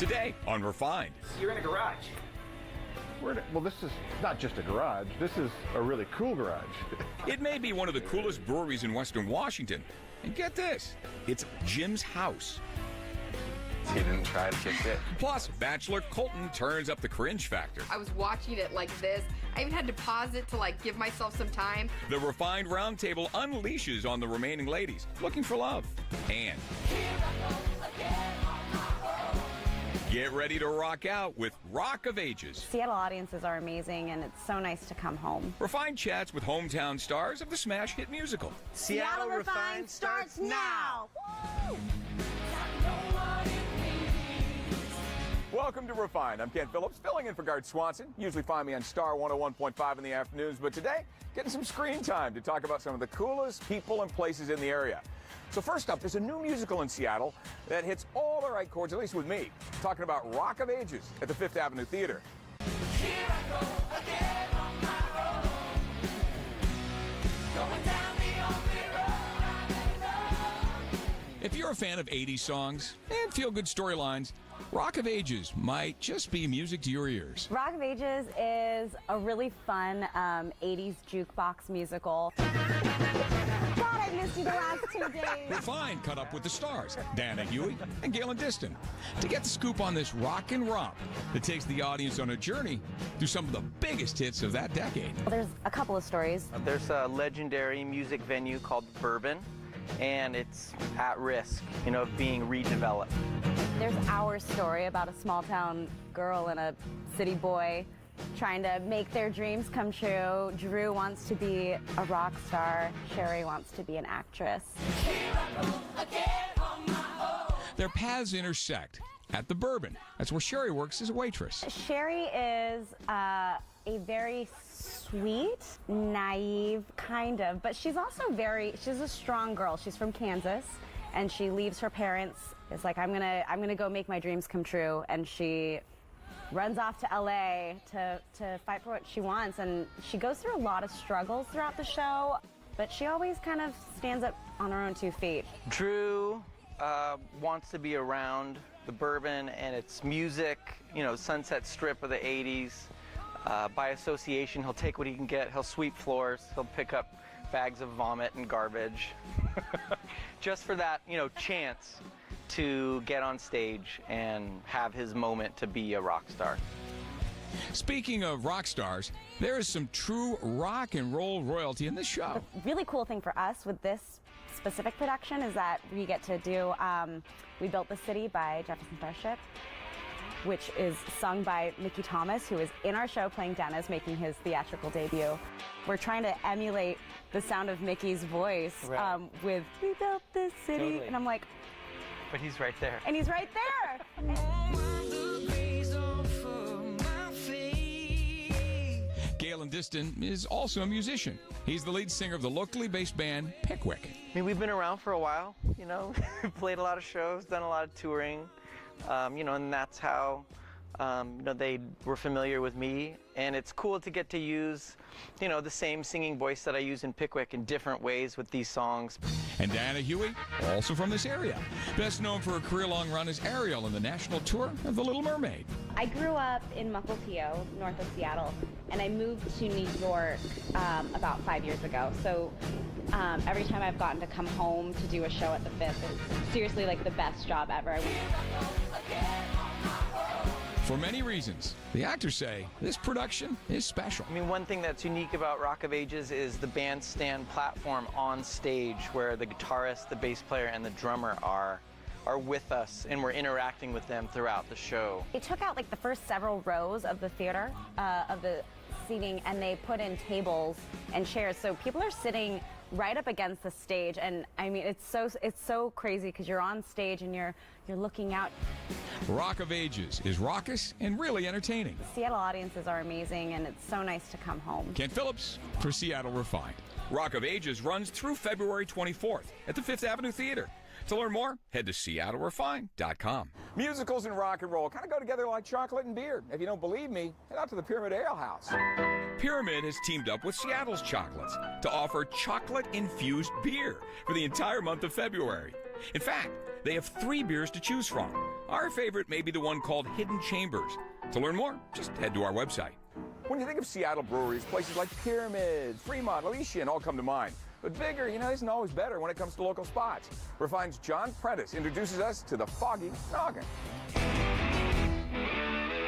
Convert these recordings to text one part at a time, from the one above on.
Today on Refined. You're in a garage. Well, this is not just a garage. This is a really cool garage. It may be one of the coolest breweries in Western Washington. And get this, it's Jim's house. He didn't try to kick it. Plus, Bachelor Colton turns up the cringe factor. I was watching it like this. I even had to pause it to give myself some time. The Refined Roundtable unleashes on the remaining ladies looking for love. And get ready to rock out with Rock of Ages. Seattle audiences are amazing, and it's so nice to come home. Refined chats with hometown stars of the smash hit musical. Seattle Refined starts now! Woo! Welcome to Refined. I'm Ken Phillips, filling in for Guard Swanson. Usually find me on Star 101.5 in the afternoons, but today, getting some screen time to talk about some of the coolest people and places in the area. So first up, there's a new musical in Seattle that hits all the right chords, at least with me. Talking about Rock of Ages at the Fifth Avenue Theater. Here I go again on my road, going down the only road I know. If you're a fan of 80s songs and feel-good storylines, Rock of Ages might just be music to your ears. Rock of Ages is a really fun 80s jukebox musical. God, I missed you the last 2 days. Refined caught up with the stars, Dana Huey and Galen Diston, to get the scoop on this rock and romp that takes the audience on a journey through some of the biggest hits of that decade. Well, there's a couple of stories. There's a legendary music venue called Bourbon, and it's at risk, of being redeveloped. There's our story about a small town girl and a city boy trying to make their dreams come true. Drew wants to be a rock star. Sherry wants to be an actress. Here I go again on my own. Their paths intersect at the Bourbon. That's where Sherry works as a waitress. Sherry is a very sweet, naive, kind of, but she's also she's a strong girl. She's from Kansas, and she leaves her parents. It's like, I'm gonna go make my dreams come true, and she runs off to LA to fight for what she wants, and she goes through a lot of struggles throughout the show, but she always kind of stands up on her own 2 feet. Drew wants to be around the Bourbon and its music, Sunset Strip of the 80s. By association, he'll take what he can get. He'll sweep floors. He'll pick up bags of vomit and garbage just for that, chance to get on stage and have his moment to be a rock star. Speaking of rock stars, there is some true rock and roll royalty in this show. The really cool thing for us with this specific production is that we get to do We Built the City by Jefferson Starship, which is sung by Mickey Thomas, who is in our show playing Dennis, making his theatrical debut. We're trying to emulate the sound of Mickey's voice with We Built this City. Totally. And I'm like, But he's right there. and he's right there. Galen Diston is also a musician. He's the lead singer of the locally based band Pickwick. We've been around for a while, played a lot of shows, done a lot of touring, and that's how, they were familiar with me. And it's cool to get to use, the same singing voice that I use in Pickwick in different ways with these songs. And Diana Huey, also from this area. Best known for her career-long run as Ariel in the national tour of The Little Mermaid. I grew up in Mukilteo, north of Seattle, and I moved to New York about 5 years ago. So every time I've gotten to come home to do a show at the Fifth, it's seriously the best job ever. For many reasons, the actors say this production is special. One thing that's unique about Rock of Ages is the bandstand platform on stage where the guitarist, the bass player, and the drummer are with us, and we're interacting with them throughout the show. They took out the first several rows of the theater, of the seating, and they put in tables and chairs. So people are sitting right up against the stage, and it's so crazy because you're on stage and you're looking out. Rock of Ages is raucous and really entertaining. Seattle audiences are amazing, and it's so nice to come home. Ken Phillips for Seattle Refined. Rock of Ages runs through February 24th at the Fifth Avenue Theater. To learn more, head to SeattleRefined.com. Musicals and rock and roll kind of go together like chocolate and beer. If you don't believe me, head out to the Pyramid Ale House. Pyramid has teamed up with Seattle's Chocolates to offer chocolate-infused beer for the entire month of February. In fact, they have 3 beers to choose from: Our favorite may be the one called Hidden Chambers. To learn more, just head to our website. When you think of Seattle breweries, places like Pyramid, Fremont, Elysian all come to mind. But bigger, isn't always better when it comes to local spots. Refine's John Prentice introduces us to the Foggy Noggin.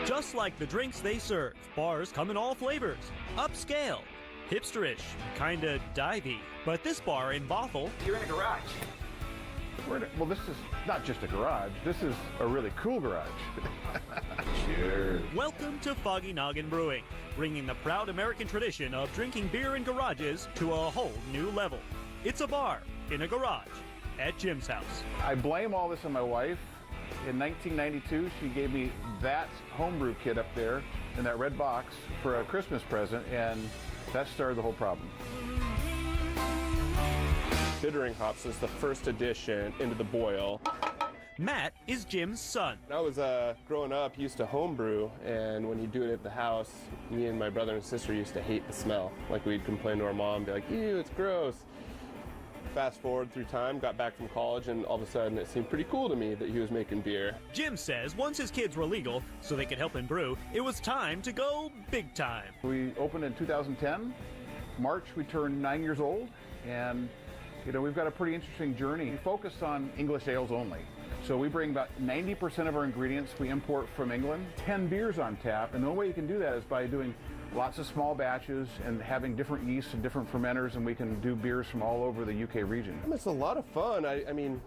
Just like the drinks they serve, bars come in all flavors. Upscale, hipsterish, kinda divey. But this bar in Bothell, You're in a garage. Well, this is not just a garage. This is a really cool garage. Cheers. welcome to Foggy Noggin Brewing, bringing the proud American tradition of drinking beer in garages to a whole new level. It's a bar in a garage at Jim's house. I blame all this on my wife. In 1992, she gave me that homebrew kit up there in that red box for a Christmas present, and that started the whole problem. Bittering hops was the first addition into the boil. Matt is Jim's son. When I was growing up, used to homebrew, and when you do it at the house, me and my brother and sister used to hate the smell. Like, we'd complain to our mom, be like, ew, it's gross. Fast forward through time, got back from college, and all of a sudden it seemed pretty cool to me that he was making beer. Jim says once his kids were legal, so they could help him brew, it was time to go big time. We opened in 2010. March, we turned 9 years old, and we've got a pretty interesting journey. We focus on English ales only. So we bring about 90% of our ingredients we import from England, 10 beers on tap, and the only way you can do that is by doing lots of small batches and having different yeasts and different fermenters, and we can do beers from all over the UK region. It's a lot of fun. I mean,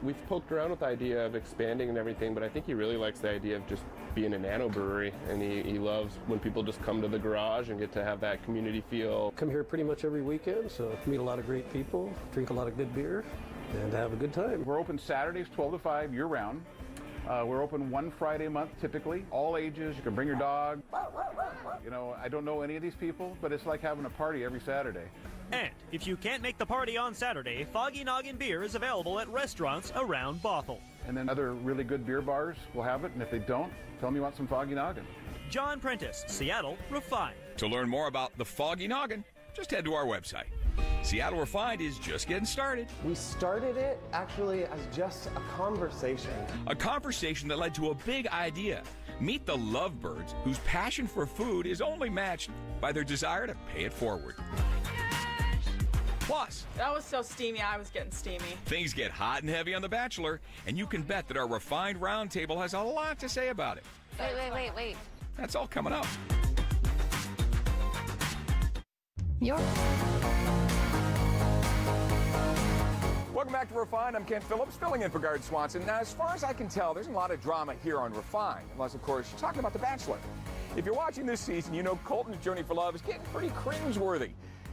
we've poked around with the idea of expanding and everything, but I think he really likes the idea of just being a nano brewery, and he loves when people just come to the garage and get to have that community feel. Come here pretty much every weekend, so meet a lot of great people, drink a lot of good beer, and have a good time. We're open Saturdays 12 to 5 year-round. We're open one Friday a month typically. All ages, you can bring your dog. I don't know any of these people, but it's like having a party every Saturday. And if you can't make the party on Saturday, Foggy Noggin beer is available at restaurants around Bothell. And then other really good beer bars will have it, and if they don't, tell them you want some Foggy Noggin. John Prentice, Seattle Refined. To learn more about the Foggy Noggin, just head to our website. Seattle Refined is just getting started. We started it actually as just a conversation. A conversation that led to a big idea. Meet the lovebirds whose passion for food is only matched by their desire to pay it forward. Plus, that was so steamy, I was getting steamy. Things get hot and heavy on The Bachelor, and you can bet that our Refined Roundtable has a lot to say about it. Wait. That's all coming up. Welcome back to Refined. I'm Ken Phillips, filling in for Garrett Swanson. Now, as far as I can tell, there's a lot of drama here on Refined, unless, of course, you're talking about The Bachelor. If you're watching this season, you know Colton's journey for love is getting pretty cringeworthy.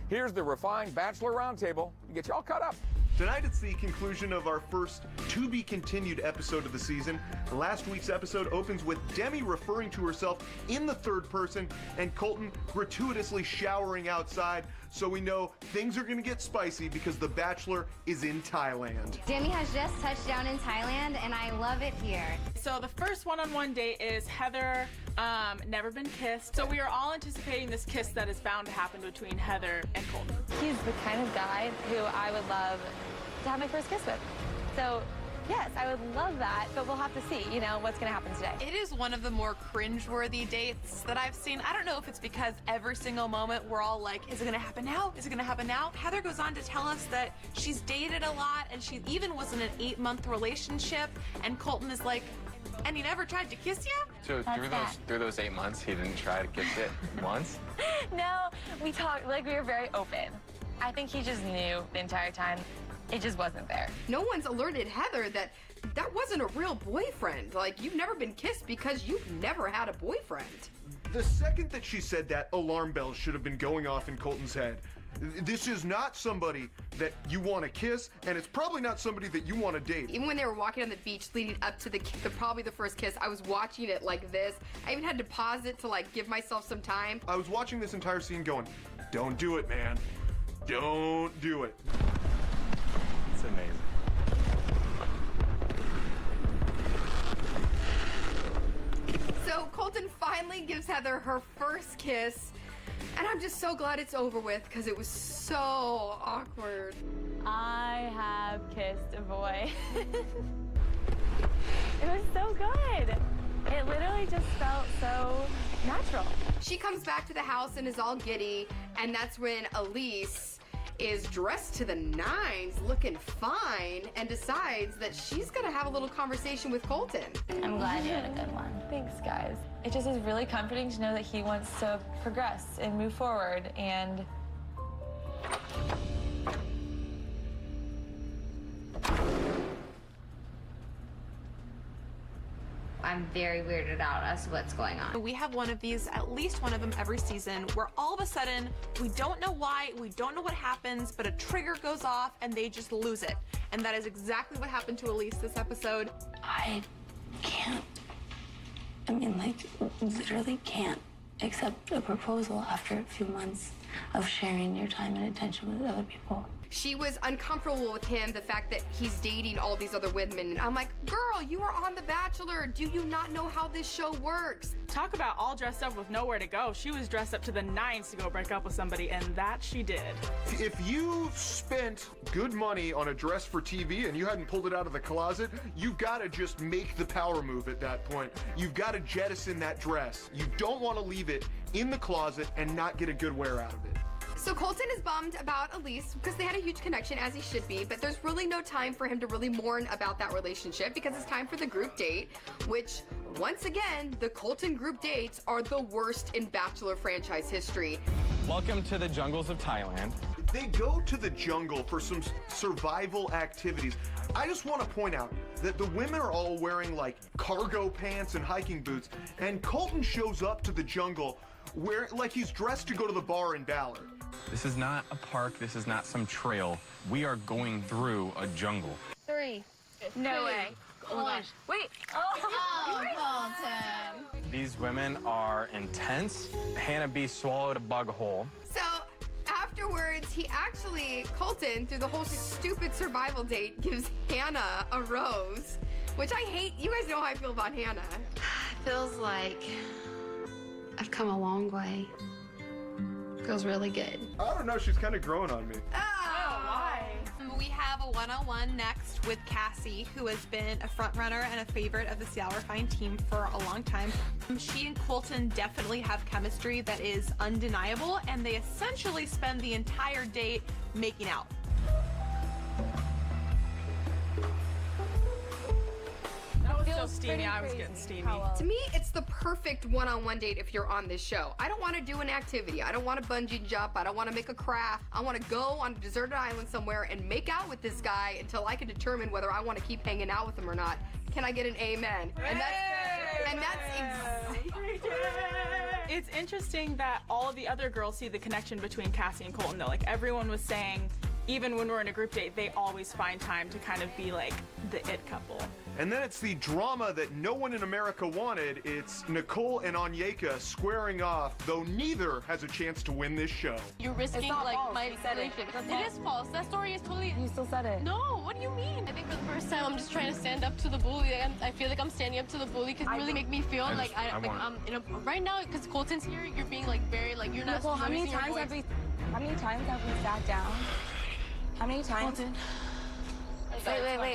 Here's the Refined Bachelor Roundtable to get you all caught up. Tonight it's the conclusion of our first to-be-continued episode of the season. Last week's episode opens with Demi referring to herself in the third person and Colton gratuitously showering outside, so we know things are going to get spicy because The Bachelor is in Thailand. Demi has just touched down in Thailand, and I love it here. So the first one-on-one date is Heather, never been kissed. So we are all anticipating this kiss that is bound to happen between Heather and Colton. He's the kind of guy who I would love to have my first kiss with. So yes, I would love that, but we'll have to see, what's gonna happen today. It is one of the more cringeworthy dates that I've seen. I don't know if it's because every single moment we're all like, is it gonna happen now? Is it gonna happen now? Heather goes on to tell us that she's dated a lot and she even was in an 8-month relationship, and Colton is like, and he never tried to kiss you? So through those 8 months, he didn't try to kiss it once? No, we talked, we were very open. I think he just knew the entire time. It just wasn't there. No one's alerted Heather that wasn't a real boyfriend. Like, you've never been kissed because you've never had a boyfriend. The second that she said that, alarm bells should have been going off in Colton's head. This is not somebody that you want to kiss, and it's probably not somebody that you want to date. Even when they were walking on the beach leading up to probably the first kiss, I was watching it like this. I even had to pause it to give myself some time. I was watching this entire scene going, don't do it, man. Don't do it. It's amazing. So Colton finally gives Heather her first kiss, and I'm just so glad it's over with because it was so awkward. I have kissed a boy. It was so good. It literally just felt so natural. She comes back to the house and is all giddy, and that's when Elise is dressed to the nines, looking fine, and decides that she's gonna have a little conversation with Colton. I'm glad you had a good one. Thanks, guys. It just is really comforting to know that he wants to progress and move forward, and I'm very weirded out as to what's going on. We have one of these, at least one of them every season, where all of a sudden, we don't know why, we don't know what happens, but a trigger goes off and they just lose it. And that is exactly what happened to Elise this episode. I can't. I mean, like, literally can't accept a proposal after a few months of sharing your time and attention with other people. She was uncomfortable with him, the fact that he's dating all these other women. And I'm like, girl, you are on The Bachelor. Do you not know how this show works? Talk about all dressed up with nowhere to go. She was dressed up to the nines to go break up with somebody, and that she did. If you spent good money on a dress for TV and you hadn't pulled it out of the closet, you've got to just make the power move at that point. You've got to jettison that dress. You don't want to leave it in the closet and not get a good wear out of it. So Colton is bummed about Elise because they had a huge connection, as he should be, but there's really no time for him to really mourn about that relationship because it's time for the group date, which, once again, the Colton group dates are the worst in Bachelor franchise history. Welcome to the jungles of Thailand. They go to the jungle for some survival activities. I just want to point out that the women are all wearing like cargo pants and hiking boots, and Colton shows up to the jungle like he's dressed to go to the bar in Ballard. This is not a park. This is not some trail. We are going through a jungle. 3. No way. Oh my gosh. Wait. Oh, Colton. These women are intense. Hannah B swallowed a bug whole. So afterwards, Colton, through the whole stupid survival date, gives Hannah a rose, which I hate. You guys know how I feel about Hannah. Feels like I've come a long way. Feels really good. I don't know, she's kind of growing on me. Oh, why? We have a one-on-one next with Cassie, who has been a front runner and a favorite of the Seattle Refined team for a long time. She and Colton definitely have chemistry that is undeniable, and they essentially spend the entire date making out. So steamy, I was getting steamy. To me, it's the perfect one-on-one date if you're on this show. I don't want to do an activity. I don't want to bungee jump. I don't want to make a craft. I want to go on a deserted island somewhere and make out with this guy until I can determine whether I want to keep hanging out with him or not. Can I get an amen? It's interesting that all of the other girls see the connection between Cassie and Colton, though. Like, everyone was saying, even when we're in a group date, they always find time to kind of be like the it couple. And then it's the drama that no one in America wanted. It's Nicole and Onyeka squaring off, though neither has a chance to win this show. You're risking like false. my You said it. relationship. It is false. That story is totally. You still said it. No, what do you mean? I think for the first time, I'm just trying to stand up to the bully. I feel like I'm standing up to the bully because you really make me feel like I'm in a right now because Colton's here. You're being like very like you're not. Nicole, how many times have we sat down? How many times? Colton.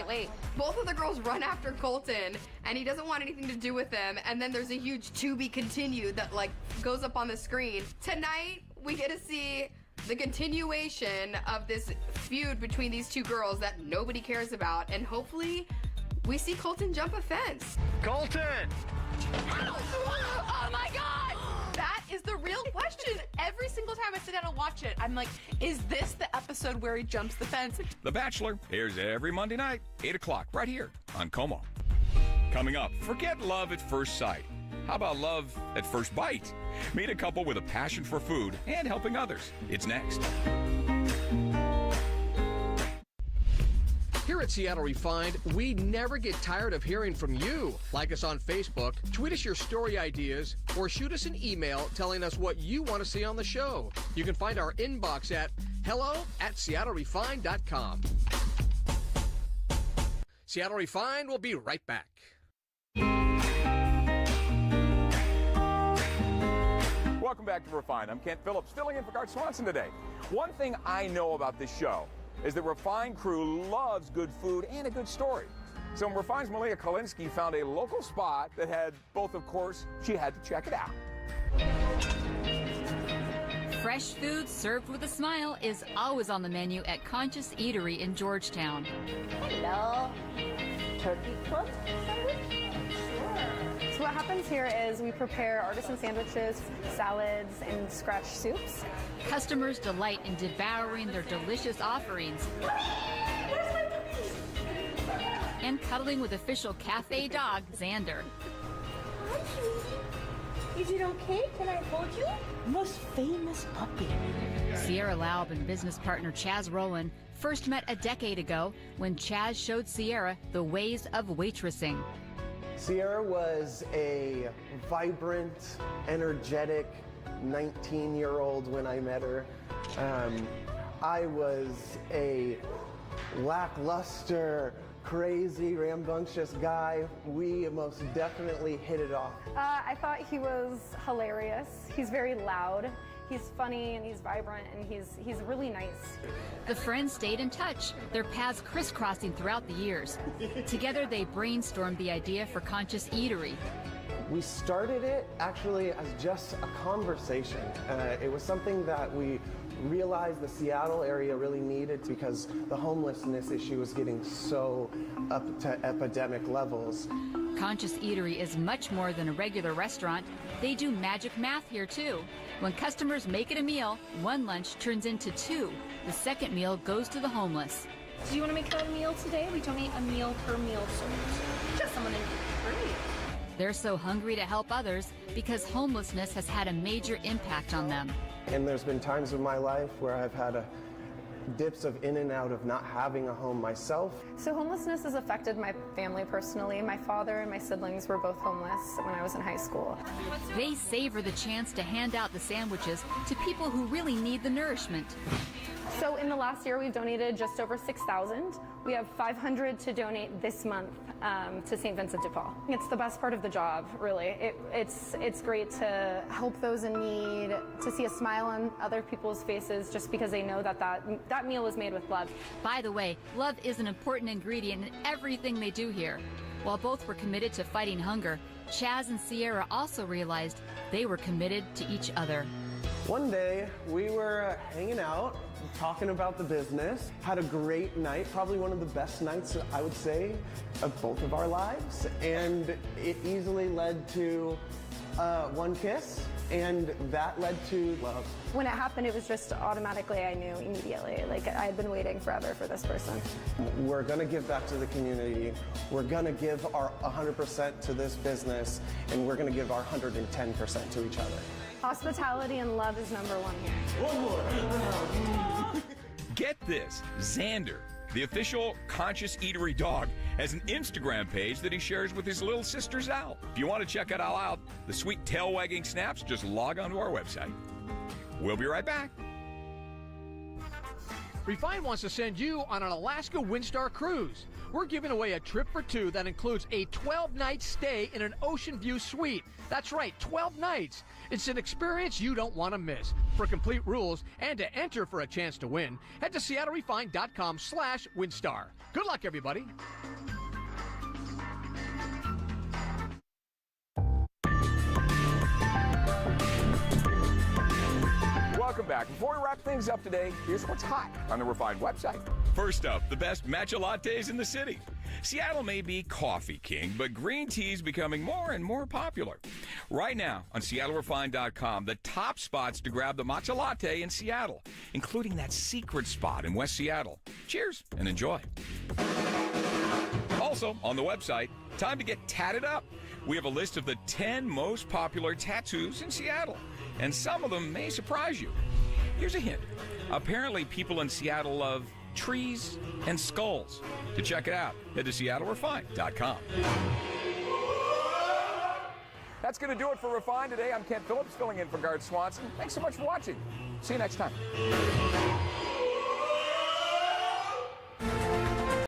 Wait. Both of the girls run after Colton, and he doesn't want anything to do with them. And then there's a huge to be continued that like goes up on the screen. Tonight, we get to see the continuation of this feud between these two girls that nobody cares about, and hopefully we see Colton jump a fence. Colton! Oh my God! That is the real question. Every single time I sit down and watch it, I'm like, is this the episode where he jumps the fence? The Bachelor airs every Monday night, 8 o'clock, right here on Como. Coming up, forget love at first sight. How about love at first bite? Meet a couple with a passion for food and helping others. It's next. Here at Seattle Refined, we never get tired of hearing from you. Like us on Facebook, tweet us your story ideas, or shoot us an email telling us what you want to see on the show. You can find our inbox at hello@seattlerefined.com. Seattle Refined will be right back. Welcome back to Refined. I'm Kent Phillips, filling in for Garth Swanson today. One thing I know about this show is the Refined crew loves good food and a good story. So Refine's Malia Kolinsky found a local spot that had both, of course, she had to check it out. Fresh food served with a smile is always on the menu at Conscious Eatery in Georgetown. Hello. Turkey club sandwich? Sure. So what happens here is we prepare artisan sandwiches, salads, and scratch soups. Customers delight in devouring their delicious offerings and cuddling with official cafe dog, Xander. Hi, cutie. Is it okay? Can I hold you? Most famous puppy. Sierra Laub and business partner Chaz Rowland first met a decade ago when Chaz showed Sierra the ways of waitressing. Sierra was a vibrant, energetic 19-year-old when I met her. I was a lackluster, crazy, rambunctious guy. We most definitely hit it off. I thought he was hilarious. He's very loud. He's funny and he's vibrant and he's really nice. The friends stayed in touch, their paths crisscrossing throughout the years. Together they brainstormed the idea for Conscious Eatery. We started it actually as just a conversation. It was something that we realized the Seattle area really needed because the homelessness issue was getting so up to epidemic levels. Conscious Eatery is much more than a regular restaurant. They do magic math here too. When customers make it a meal, one lunch turns into two. The second meal goes to the homeless. Do you want to make that a meal today? We donate a meal per meal service. Just someone in great. They're so hungry to help others because homelessness has had a major impact on them. And there's been times in my life where I've had dips of in and out of not having a home myself. So homelessness has affected my family personally. My father and my siblings were both homeless when I was in high school. They savor the chance to hand out the sandwiches to people who really need the nourishment. So in the last year, we've donated just over 6,000. We have 500 to donate this month to St. Vincent de Paul. It's the best part of the job, really. It's great to help those in need, to see a smile on other people's faces just because they know that meal was made with love. By the way, love is an important ingredient in everything they do here. While both were committed to fighting hunger, Chaz and Sierra also realized they were committed to each other. One day, we were hanging out, talking about the business, had a great night, probably one of the best nights, I would say, of both of our lives, and it easily led to one kiss, and that led to love. When it happened, it was just automatically, I knew immediately, like I had been waiting forever for this person. We're gonna give back to the community, we're gonna give our 100% to this business, and we're gonna give our 110% to each other. Hospitality and love is number one here. One more. Get this, Xander, the official Conscious Eatery dog, has an Instagram page that he shares with his little sister Zal. If you want to check it all out, the sweet tail-wagging snaps, just log on to our website. We'll be right back. Refine wants to send you on an Alaska Windstar cruise. We're giving away a trip for two that includes a 12-night stay in an ocean view suite. That's right, 12 nights. It's an experience you don't want to miss. For complete rules and to enter for a chance to win, head to seattlerefine.com/Windstar. Good luck, everybody. Welcome back. Before we wrap things up today, here's what's hot on the Refined website. First up, the best matcha lattes in the city. Seattle may be coffee king, but green tea is becoming more and more popular. Right now on SeattleRefined.com, the top spots to grab the matcha latte in Seattle, including that secret spot in West Seattle. Cheers and enjoy. Also on the website, time to get tatted up. We have a list of the 10 most popular tattoos in Seattle, and some of them may surprise you. Here's a hint. Apparently people in Seattle love trees and skulls. To check it out, head to SeattleRefined.com. That's going to do it for Refined today. I'm Kent Phillips, filling in for Garth Swanson. Thanks so much for watching. See you next time.